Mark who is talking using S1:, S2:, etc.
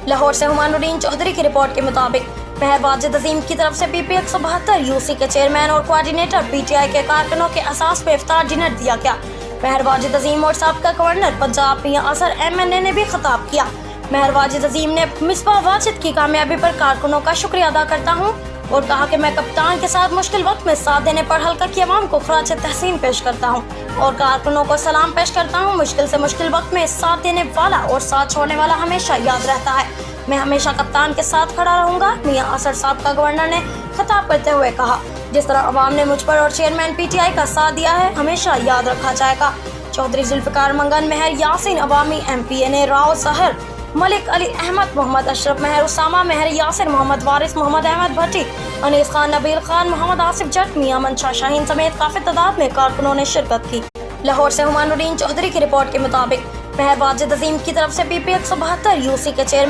S1: लाहौर से हुमायूं चौधरी की रिपोर्ट के मुताबिक महर वाजिद अजीम की तरफ से पीपी 172 यूसी के चेयरमैन और कोऑर्डिनेटर पीटीआई के कारकुनों के असास पे इफ्तार डिनर दिया गया। महर वाजिद अजीम और साबका गवर्नर पंजाब मियां असर एमएनए ने भी खिताब किया। महर वाजिद अजीम ने मिसबाह वाजिद की कामयाबी पर कारकुनों का शुक्रिया अदा करता हूँ और कहा कि मैं कप्तान के साथ मुश्किल वक्त में साथ देने पर हल्का की आवाम को खराज तहसीन पेश करता हूँ और कारकुनों को सलाम पेश करता हूँ। मुश्किल से मुश्किल वक्त में साथ देने वाला और साथ छोड़ने वाला हमेशा याद रहता है। मैं हमेशा कप्तान के साथ खड़ा रहूंगा, मियां असर साहब का गवर्नर ने खिताब करते हुए कहा। जिस तरह अवाम ने मुझ पर और चेयरमैन पीटीआई का साथ दिया है हमेशा याद रखा जाएगा। चौधरी जुल्फिकार मंगन, महर यासीन अवामी एमपीएनए, राव सहर, मलिक अली अहमद, मोहम्मद अशरफ, महर उसामा, महर यासिर, मोहम्मद वारिस, मोहम्मद अहमद भट्टी, अनीस खान, नबील खान, मोहम्मद आसिफ जट, मियां मंशा शाहीन समेत काफी तादाद में कारकुनों ने शिरकत की। लाहौर से हुमायूं चौधरी की रिपोर्ट के मुताबिक महर वाजिद अजीम की तरफ से पीपी 172 यूसी के चेयरमैन